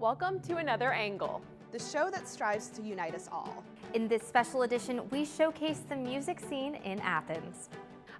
Welcome to Another Angle, the show that strives to unite us all. In this special edition, we showcase the music scene in Athens.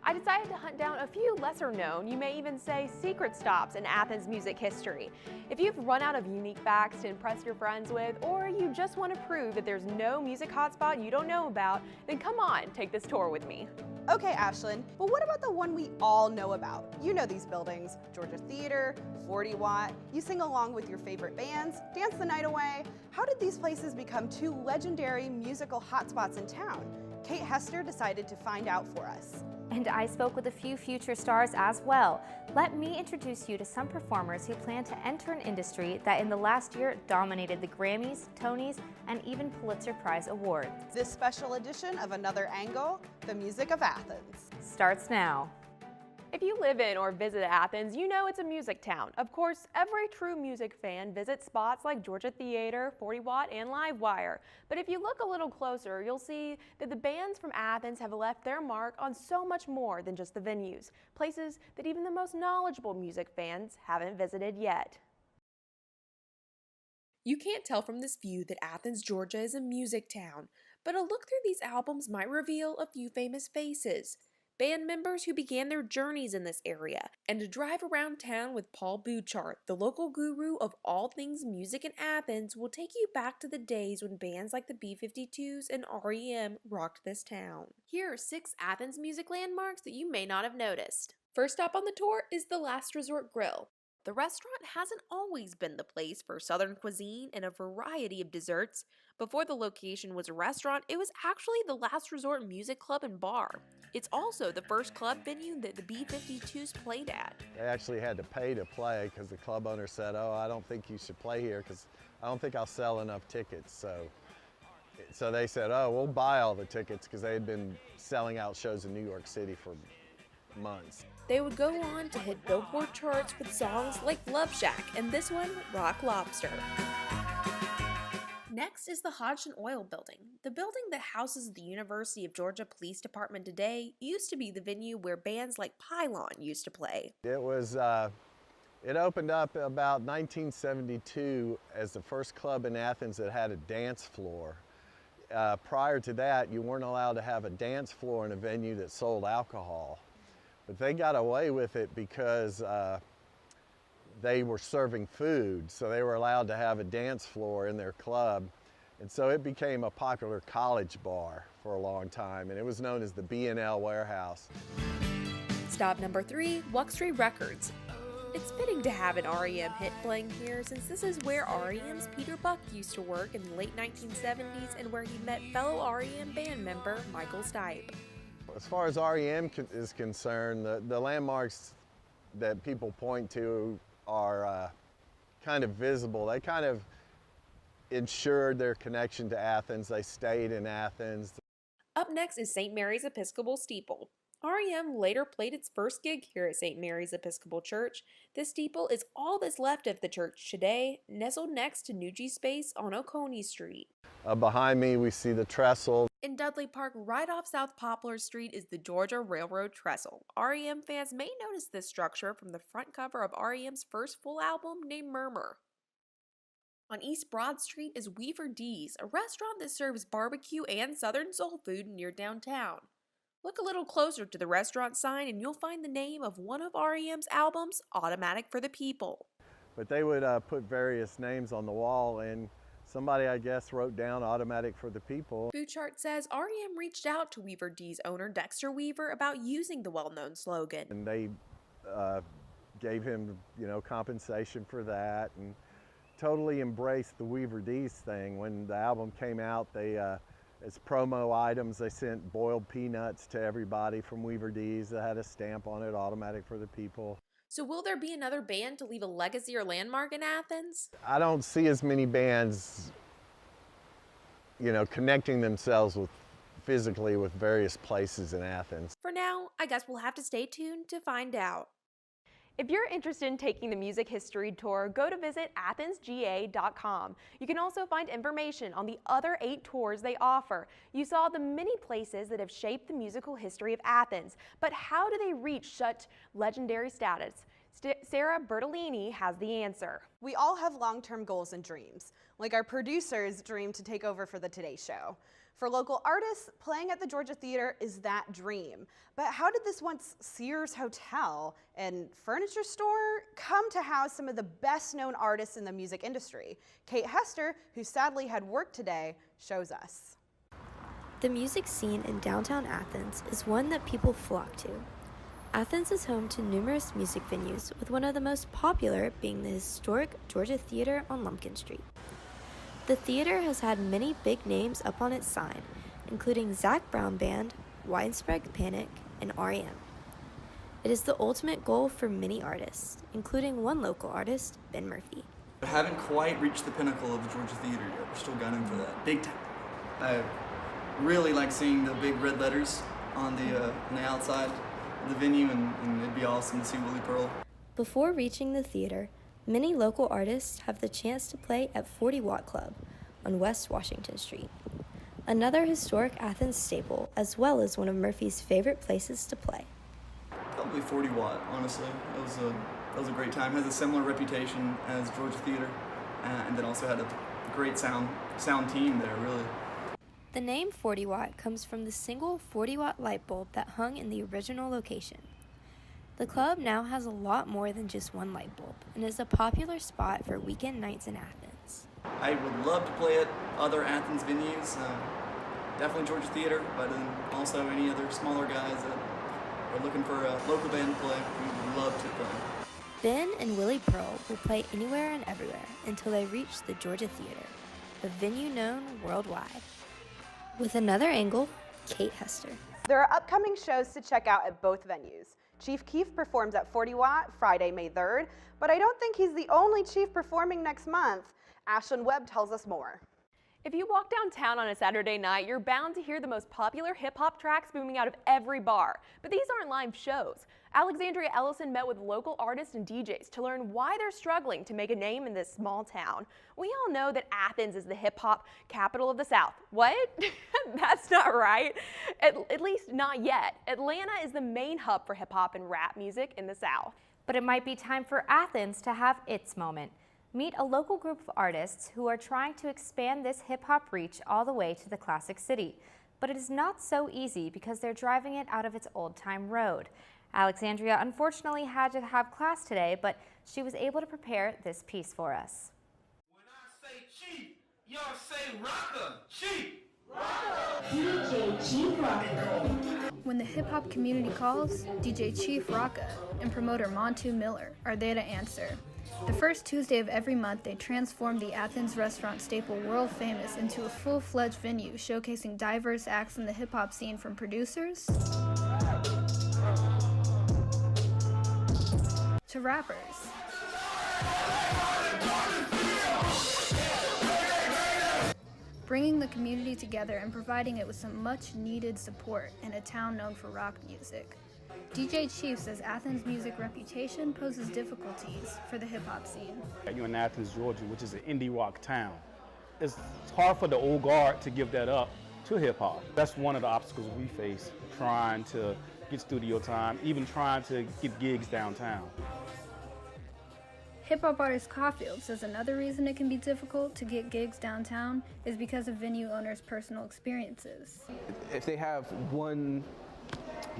I decided to hunt down a few lesser known, you may even say secret stops in Athens music history. If you've run out of unique facts to impress your friends with, or you just want to prove that there's no music hotspot you don't know about, then come on, take this tour with me. Okay, Ashlyn, but what about the one we all know about? You know these buildings, Georgia Theater, 40 Watt, you sing along with your favorite bands, dance the night away. How did these places become two legendary musical hotspots in town? Kate Hester decided to find out for us. And I spoke with a few future stars as well. Let me introduce you to some performers who plan to enter an industry that in the last year dominated the Grammys, Tonys, and even Pulitzer Prize awards. This special edition of Another Angle, the music of Athens, starts now. If you live in or visit Athens, you know it's a music town. Of course, every true music fan visits spots like Georgia Theater, 40 Watt, and Livewire. But if you look a little closer, you'll see that the bands from Athens have left their mark on so much more than just the venues, places that even the most knowledgeable music fans haven't visited yet. You can't tell from this view that Athens, Georgia is a music town, but a look through these albums might reveal a few famous faces. Band members who began their journeys in this area, and a drive around town with Paul Bouchard, the local guru of all things music in Athens, will take you back to the days when bands like the B-52s and REM rocked this town. Here are 6 Athens music landmarks that you may not have noticed. First up on the tour is the Last Resort Grill. The restaurant hasn't always been the place for Southern cuisine and a variety of desserts. Before the location was a restaurant, it was actually the Last Resort Music Club and Bar. It's also the first club venue that the B-52s played at. They actually had to pay to play because the club owner said, "Oh, I don't think you should play here because I don't think I'll sell enough tickets." So they said, "Oh, we'll buy all the tickets," because they had been selling out shows in New York City for months. They would go on to hit Billboard charts with songs like Love Shack and this one, Rock Lobster. Next is the Hodgson Oil Building. The building that houses the University of Georgia Police Department today used to be the venue where bands like Pylon used to play. It opened up about 1972 as the first club in Athens that had a dance floor. Prior to that, you weren't allowed to have a dance floor in a venue that sold alcohol. But they got away with it because they were serving food, so they were allowed to have a dance floor in their club. And so it became a popular college bar for a long time, and it was known as the B&L Warehouse. Stop number 3, Wuxtry Records. It's fitting to have an REM hit playing here since this is where REM's Peter Buck used to work in the late 1970s and where he met fellow REM band member Michael Stipe. As far as REM is concerned, the landmarks that people point to are kind of visible. They kind of ensured their connection to Athens. They stayed in Athens. Up next is St. Mary's Episcopal Steeple. REM later played its first gig here at St. Mary's Episcopal Church. This steeple is all that's left of the church today, nestled next to Nucci Space on Oconee Street. Behind me we see the trestle. In Dudley Park, right off South Poplar Street, is the Georgia Railroad Trestle. REM fans may notice this structure from the front cover of REM's first full album named Murmur. On East Broad Street is Weaver D's, a restaurant that serves barbecue and Southern soul food near downtown. Look a little closer to the restaurant sign and you'll find the name of one of REM's albums, Automatic for the People. But they would put various names on the wall, and somebody, I guess, wrote down Automatic for the People. Bouchard says REM reached out to Weaver D's owner, Dexter Weaver, about using the well-known slogan. And they gave him, compensation for that, and totally embraced the Weaver D's thing. When the album came out, they, as promo items, they sent boiled peanuts to everybody from Weaver D's that had a stamp on it, Automatic for the People. So will there be another band to leave a legacy or landmark in Athens? I don't see as many bands, connecting themselves physically with various places in Athens. For now, I guess we'll have to stay tuned to find out. If you're interested in taking the music history tour, go to visit athensga.com. You can also find information on the other 8 tours they offer. You saw the many places that have shaped the musical history of Athens, but how do they reach such legendary status? Sarah Bertolini has the answer. We all have long-term goals and dreams, like our producer's dream to take over for the Today Show. For local artists, playing at the Georgia Theater is that dream. But how did this once Sears Hotel and furniture store come to house some of the best-known artists in the music industry? Kate Hester, who sadly had work today, shows us. The music scene in downtown Athens is one that people flock to. Athens is home to numerous music venues, with one of the most popular being the historic Georgia Theater on Lumpkin Street. The theater has had many big names up on its sign, including Zac Brown Band, Widespread Panic, and R.E.M. It is the ultimate goal for many artists, including one local artist, Ben Murphy. I haven't quite reached the pinnacle of the Georgia Theater yet. We're still gunning for that. Big time. I really like seeing the big red letters on the outside of the venue, and it'd be awesome to see Willie Pearl. Before reaching the theater, many local artists have the chance to play at 40 Watt Club on West Washington Street, another historic Athens staple, as well as one of Murphy's favorite places to play. Probably 40 Watt, honestly. That was a great time. Has a similar reputation as Georgia Theater, and then also had a great sound team there, really. The name 40 Watt comes from the single 40 watt light bulb that hung in the original location. The club now has a lot more than just one light bulb and is a popular spot for weekend nights in Athens. I would love to play at other Athens venues, definitely Georgia Theater, but then also any other smaller guys that are looking for a local band to play. We would love to play. Ben and Willie Pearl will play anywhere and everywhere until they reach the Georgia Theater, a venue known worldwide. With another angle, Kate Hester. There are upcoming shows to check out at both venues. Chief Keef performs at 40 Watt Friday, May 3rd, but I don't think he's the only Chief performing next month. Ashlyn Webb tells us more. If you walk downtown on a Saturday night, you're bound to hear the most popular hip-hop tracks booming out of every bar. But these aren't live shows. Alexandria Ellison met with local artists and DJs to learn why they're struggling to make a name in this small town. We all know that Athens is the hip-hop capital of the South. What? That's not right. At least not yet. Atlanta is the main hub for hip-hop and rap music in the South. But it might be time for Athens to have its moment. Meet a local group of artists who are trying to expand this hip-hop reach all the way to the classic city. But it is not so easy because they're driving it out of its old-time road. Alexandria unfortunately had to have class today, but she was able to prepare this piece for us. When I say Chief, y'all say Rocker. Chief! DJ Chief Rocka. When the hip-hop community calls, DJ Chief Rocka and promoter Montu Miller are there to answer. The first Tuesday of every month, they transform the Athens restaurant staple World Famous into a full-fledged venue showcasing diverse acts in the hip-hop scene, from producers to rappers. Bringing the community together and providing it with some much-needed support in a town known for rock music. DJ Chief says Athens' music reputation poses difficulties for the hip-hop scene. You're in Athens, Georgia, which is an indie rock town. It's hard for the old guard to give that up to hip-hop. That's one of the obstacles we face, trying to get studio time, even trying to get gigs downtown. Hip-hop artist Caulfield says another reason it can be difficult to get gigs downtown is because of venue owners' personal experiences. If they have one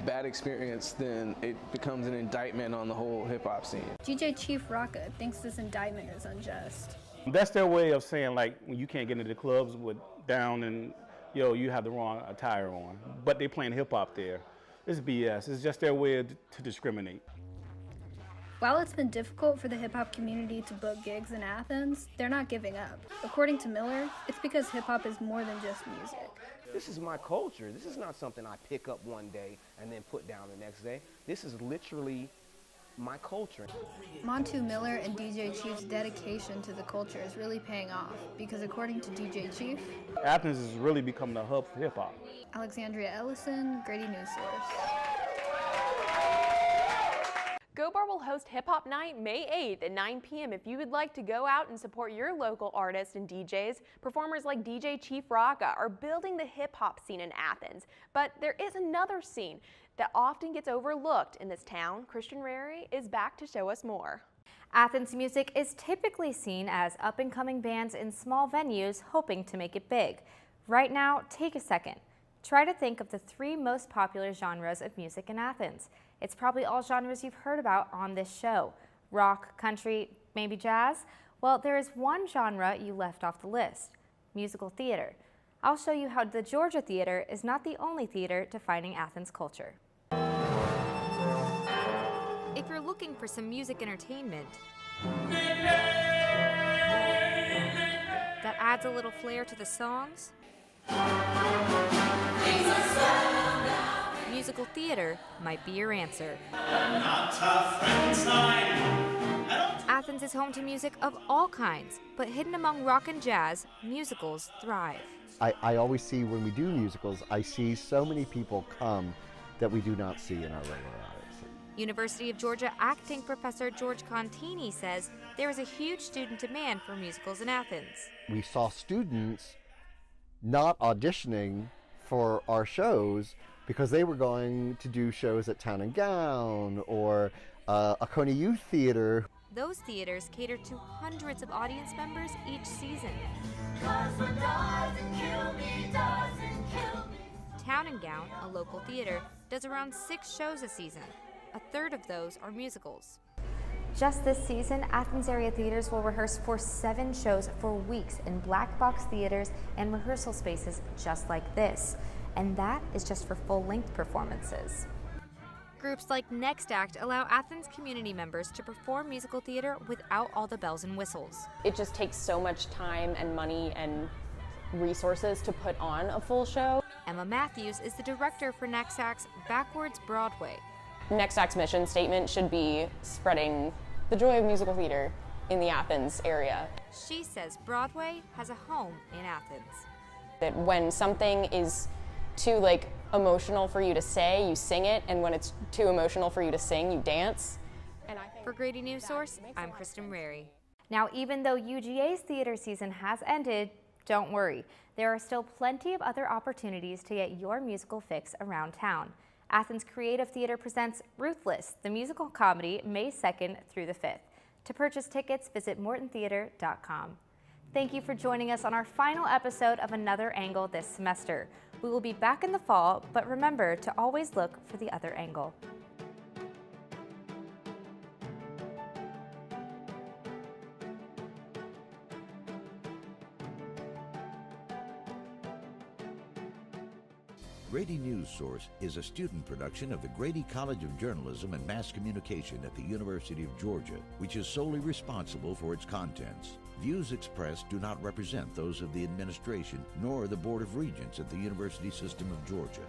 bad experience, then it becomes an indictment on the whole hip-hop scene. DJ Chief Rocka thinks this indictment is unjust. That's their way of saying, like, when you can't get into the clubs with down and, you have the wrong attire on. But they playing hip-hop there. It's BS. It's just their way to discriminate. While it's been difficult for the hip-hop community to book gigs in Athens, they're not giving up. According to Miller, it's because hip-hop is more than just music. This is my culture. This is not something I pick up one day and then put down the next day. This is literally my culture. Montu Miller and DJ Chief's dedication to the culture is really paying off because according to DJ Chief, Athens is really becoming a hub for hip-hop. Alexandria Ellison, Grady News Source. Go Bar will host Hip Hop Night May 8th at 9 p.m. if you would like to go out and support your local artists and DJs. Performers like DJ Chief Rocka are building the hip hop scene in Athens. But there is another scene that often gets overlooked in this town. Christian Rary is back to show us more. Athens music is typically seen as up-and-coming bands in small venues hoping to make it big. Right now, take a second. Try to think of the 3 most popular genres of music in Athens. It's probably all genres you've heard about on this show. Rock, country, maybe jazz? Well, there is one genre you left off the list: musical theater. I'll show you how the Georgia Theater is not the only theater defining Athens culture. If you're looking for some music entertainment that adds a little flair to the songs, musical theater might be your answer. Athens is home to music of all kinds, but hidden among rock and jazz, musicals thrive. I always see when we do musicals, I see so many people come that we do not see in our regular audience. University of Georgia acting professor George Contini says there is a huge student demand for musicals in Athens. We saw students not auditioning for our shows because they were going to do shows at Town and Gown or Oconee Youth Theater. Those theaters cater to hundreds of audience members each season. Town and Gown, a local theater, does around 6 shows a season. A third of those are musicals. Just this season, Athens area theaters will rehearse for 7 shows for weeks in black box theaters and rehearsal spaces just like this. And that is just for full-length performances. Groups like Next Act allow Athens community members to perform musical theater without all the bells and whistles. It just takes so much time and money and resources to put on a full show. Emma Matthews is the director for Next Act's Backwards Broadway. Next Act's mission statement should be spreading the joy of musical theater in the Athens area. She says Broadway has a home in Athens. That when something is too emotional for you to say, you sing it, and when it's too emotional for you to sing, you dance. And I think for Grady News Source, I'm Kristen Rary. Now, even though UGA's theater season has ended, don't worry. There are still plenty of other opportunities to get your musical fix around town. Athens Creative Theater presents Ruthless, the musical comedy, May 2nd through the 5th. To purchase tickets, visit mortontheater.com. Thank you for joining us on our final episode of Another Angle this semester. We will be back in the fall, but remember to always look for the other angle. Grady News Source is a student production of the Grady College of Journalism and Mass Communication at the University of Georgia, which is solely responsible for its contents. Views expressed do not represent those of the administration nor the Board of Regents at the University System of Georgia.